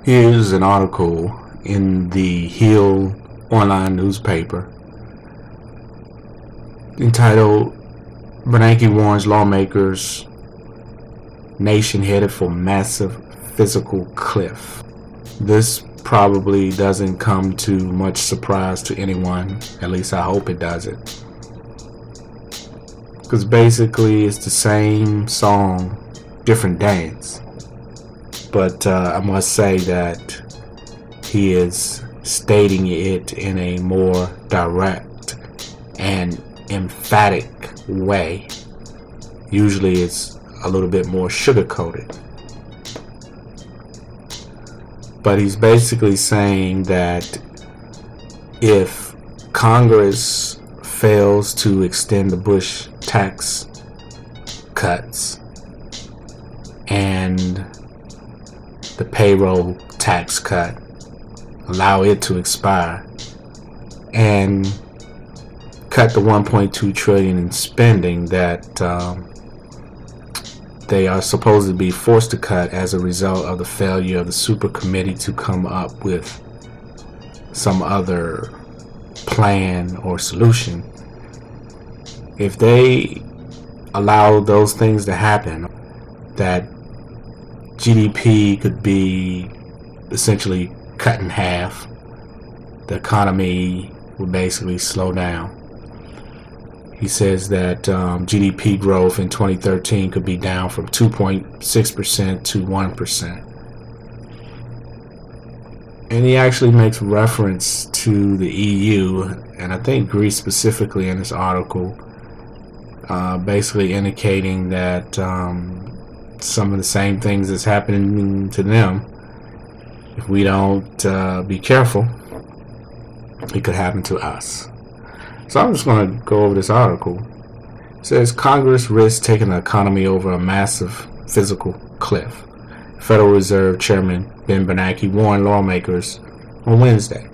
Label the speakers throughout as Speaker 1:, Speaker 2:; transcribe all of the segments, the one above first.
Speaker 1: Here's an article in the Hill online newspaper entitled Bernanke warns lawmakers nation headed for massive fiscal cliff. This probably doesn't come to much surprise to anyone, at least I hope it doesn't, because basically it's the same song, different dance. But I must say that he is stating it in a more direct and emphatic way. Usually it's a little bit more sugar-coated. But he's basically saying that if Congress fails to extend the Bush tax cuts and the payroll tax cut, allow it to expire, and cut the 1.2 trillion in spending that they are supposed to be forced to cut as a result of the failure of the super committee to come up with some other plan or solution. If they allow those things to happen, that GDP could be essentially cut in half, the economy would basically slow down. He says that GDP growth in 2013 could be down from 2.6% to 1%. And he actually makes reference to the EU, and I think Greece specifically in this article, basically indicating that some of the same things that's happening to them, if we don't be careful, it could happen to us. So I'm just going to go over this article. It says Congress risks taking the economy over a massive fiscal cliff. Federal Reserve Chairman Ben Bernanke warned lawmakers on Wednesday.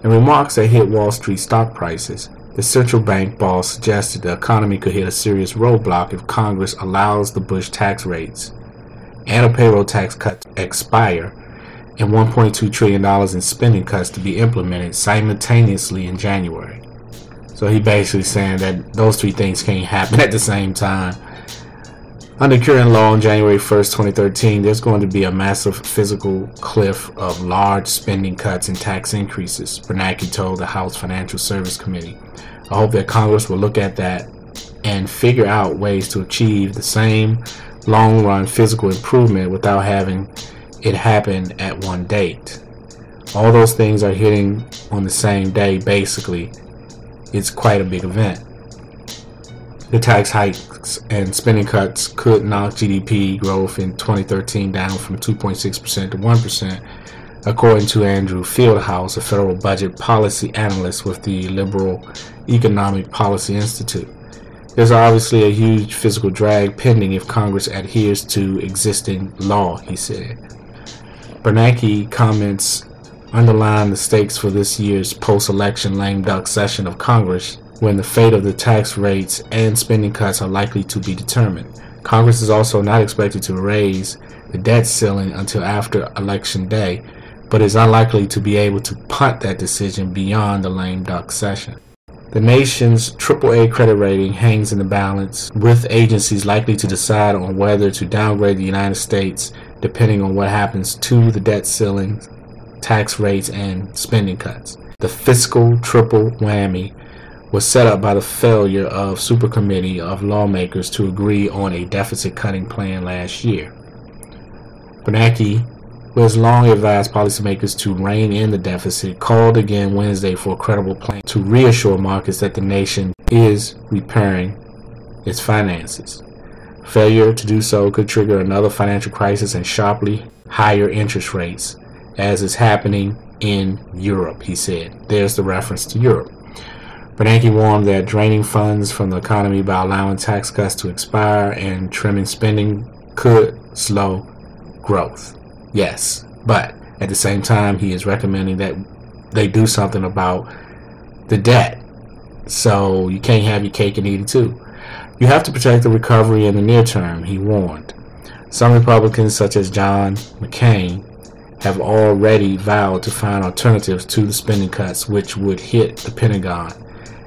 Speaker 1: In remarks that hit Wall Street stock prices, the central bank boss suggested the economy could hit a serious roadblock if Congress allows the Bush tax rates and a payroll tax cut to expire and $1.2 trillion in spending cuts to be implemented simultaneously in January. So he basically saying that those three things can't happen at the same time. Under current law on January 1st, 2013, there's going to be a massive fiscal cliff of large spending cuts and tax increases, Bernanke told the House Financial Service Committee. I hope that Congress will look at that and figure out ways to achieve the same long-run fiscal improvement without having it happen at one date. All those things are hitting on the same day, basically. It's quite a big event. The tax hikes and spending cuts could knock GDP growth in 2013 down from 2.6% to 1%, according to Andrew Fieldhouse, a federal budget policy analyst with the Liberal Economic Policy Institute. There's obviously a huge fiscal drag pending if Congress adheres to existing law, he said. Bernanke comments underline the stakes for this year's post-election lame duck session of Congress, when the fate of the tax rates and spending cuts are likely to be determined. Congress is also not expected to raise the debt ceiling until after Election Day, but is unlikely to be able to punt that decision beyond the lame duck session. The nation's AAA credit rating hangs in the balance, with agencies likely to decide on whether to downgrade the United States depending on what happens to the debt ceiling, tax rates, and spending cuts. The fiscal triple whammy was set up by the failure of super committee of lawmakers to agree on a deficit cutting plan last year. Bernanke, who has long advised policymakers to rein in the deficit, called again Wednesday for a credible plan to reassure markets that the nation is repairing its finances. Failure to do so could trigger another financial crisis and sharply higher interest rates, as is happening in Europe, he said. There's the reference to Europe. Bernanke warned that draining funds from the economy by allowing tax cuts to expire and trimming spending could slow growth. Yes, but at the same time, he is recommending that they do something about the debt. So you can't have your cake and eat it too. You have to protect the recovery in the near term, he warned. Some Republicans, such as John McCain, have already vowed to find alternatives to the spending cuts which would hit the Pentagon,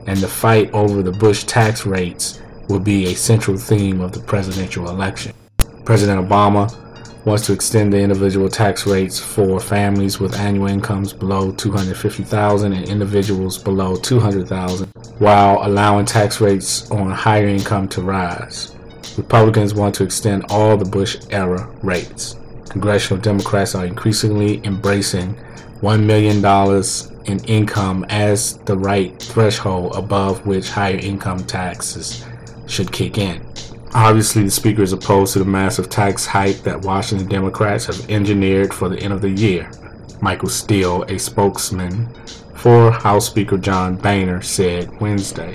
Speaker 1: and the fight over the Bush tax rates will be a central theme of the presidential election. President Obama wants to extend the individual tax rates for families with annual incomes below $250,000 and individuals below $200,000, while allowing tax rates on higher income to rise. Republicans want to extend all the Bush-era rates. Congressional Democrats are increasingly embracing $1 million in income as the right threshold above which higher income taxes should kick in. Obviously, the Speaker is opposed to the massive tax hike that Washington Democrats have engineered for the end of the year. Michael Steele, a spokesman for House Speaker John Boehner, said Wednesday.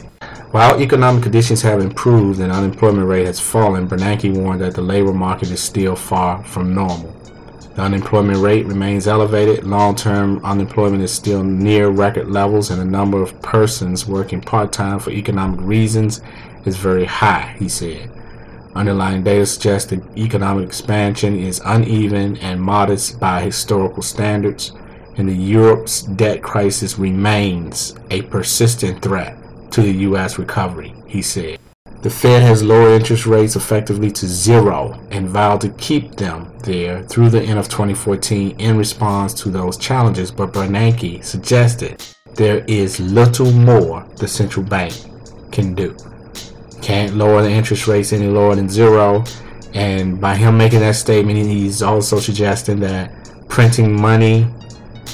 Speaker 1: While economic conditions have improved and unemployment rate has fallen, Bernanke warned that the labor market is still far from normal. The unemployment rate remains elevated, long-term unemployment is still near record levels, and the number of persons working part-time for economic reasons is very high, he said. Underlying data suggests that economic expansion is uneven and modest by historical standards, and Europe's debt crisis remains a persistent threat to the U.S. recovery, he said. The Fed has lowered interest rates effectively to zero and vowed to keep them there through the end of 2014 in response to those challenges, but Bernanke suggested there is little more the central bank can do. Can't lower the interest rates any lower than zero, and by him making that statement, he's also suggesting that printing money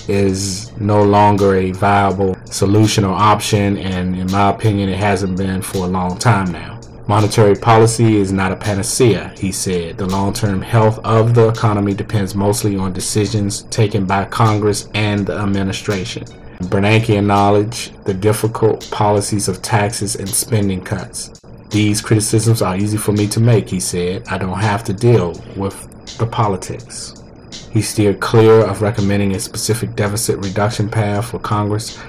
Speaker 1: is no longer a viable solution or option, and in my opinion, it hasn't been for a long time now. Monetary policy is not a panacea, he said. The long-term health of the economy depends mostly on decisions taken by Congress and the administration. Bernanke acknowledged the difficult policies of taxes and spending cuts. These criticisms are easy for me to make, he said. I don't have to deal with the politics. He steered clear of recommending a specific deficit reduction path for Congress,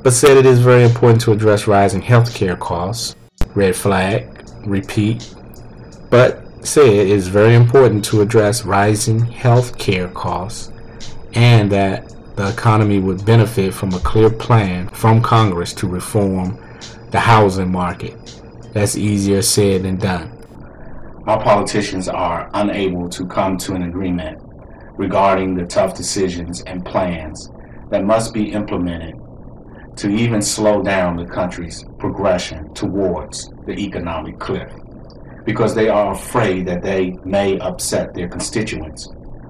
Speaker 1: but said it is very important to address rising health care costs. Red flag, repeat, but said it is very important to address rising health care costs and that the economy would benefit from a clear plan from Congress to reform the housing market. That's easier said than done. Our politicians are unable to come to an agreement regarding the tough decisions and plans that must be implemented to even slow down the country's progression towards the economic cliff, because they are afraid that they may upset their constituents,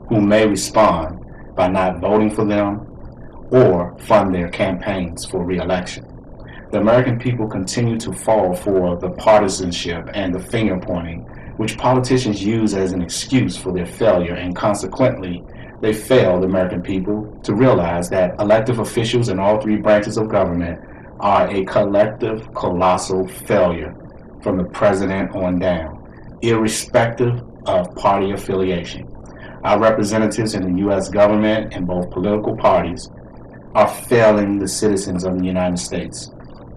Speaker 1: who may respond by not voting for them or fund their campaigns for re-election. The American people continue to fall for the partisanship and the finger-pointing, which politicians use as an excuse for their failure, and consequently, they fail the American people to realize that elected officials in all three branches of government are a collective, colossal failure from the president on down, irrespective of party affiliation. Our representatives in the U.S. government and both political parties are failing the citizens of the United States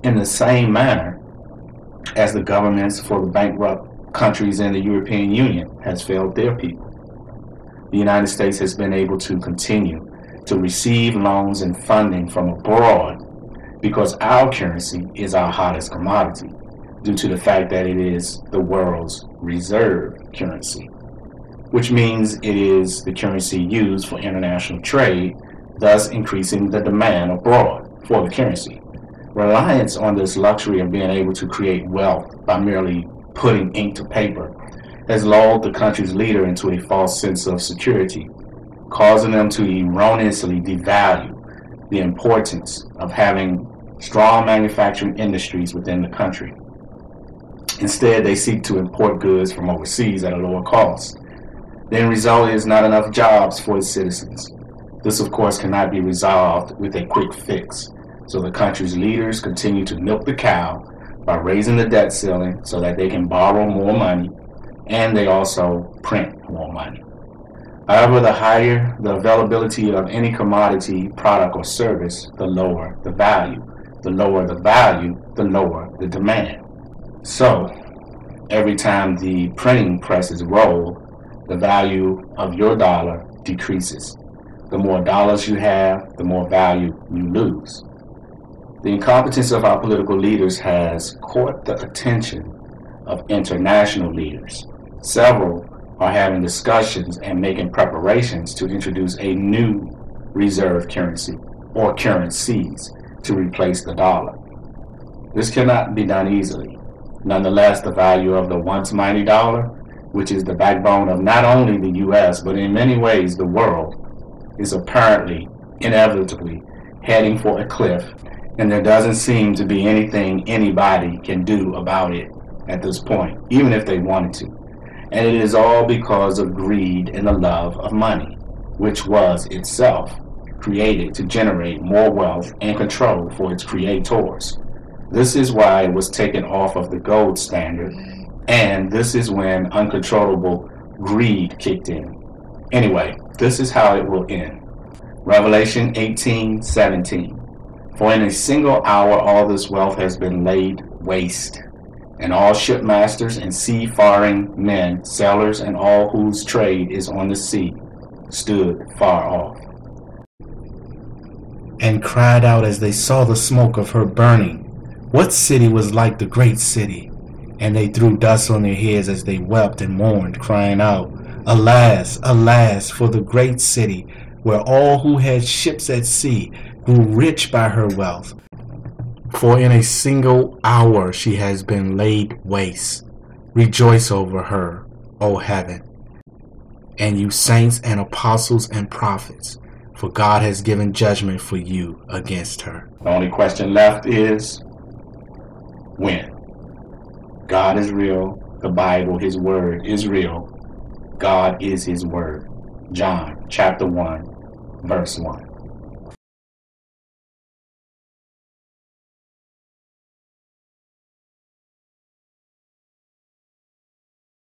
Speaker 1: in the same manner as the governments for the bankrupt countries in the European Union has failed their people. The United States has been able to continue to receive loans and funding from abroad because our currency is our hottest commodity, due to the fact that it is the world's reserve currency, which means it is the currency used for international trade, thus increasing the demand abroad for the currency. Reliance on this luxury of being able to create wealth by merely putting ink to paper has lulled the country's leader into a false sense of security, causing them to erroneously devalue the importance of having strong manufacturing industries within the country. Instead, they seek to import goods from overseas at a lower cost. The end result is not enough jobs for its citizens. This, of course, cannot be resolved with a quick fix. So the country's leaders continue to milk the cow by raising the debt ceiling so that they can borrow more money, and they also print more money. However, the higher the availability of any commodity, product, or service, the lower the value. The lower the value, the lower the demand. So, every time the printing presses roll, the value of your dollar decreases.
Speaker 2: The more dollars you have, the more value you lose. The incompetence of our political leaders has caught the attention of international leaders. Several are having discussions and making preparations to introduce a new reserve currency or currencies to replace the dollar. This cannot be done easily. Nonetheless, the value of the once mighty dollar, which is the backbone of not only the U.S., but in many ways the world, is apparently, inevitably, heading for a cliff, and there doesn't seem to be anything anybody can do about it at this point, even if they wanted to. And it is all because of greed and the love of money, which was itself created to generate more wealth and control for its creators. This is why it was taken off of the gold standard, and this is when uncontrollable greed kicked in. Anyway, this is how it will end. Revelation 18:17. For in a single hour all this wealth has been laid waste, and all shipmasters and seafaring men, sailors, and all whose trade is on the sea, stood far off,
Speaker 1: and cried out as they saw the smoke of her burning, what city was like the great city? And they threw dust on their heads as they wept and mourned, crying out, Alas, alas, for the great city, where all who had ships at sea grew rich by her wealth. For in a single hour she has been laid waste. Rejoice over her, O heaven, and you saints and apostles and prophets, for God has given judgment for you against her.
Speaker 2: The only question left is, when? God is real. The Bible, His Word, is real. God is His Word. John chapter 1, verse 1.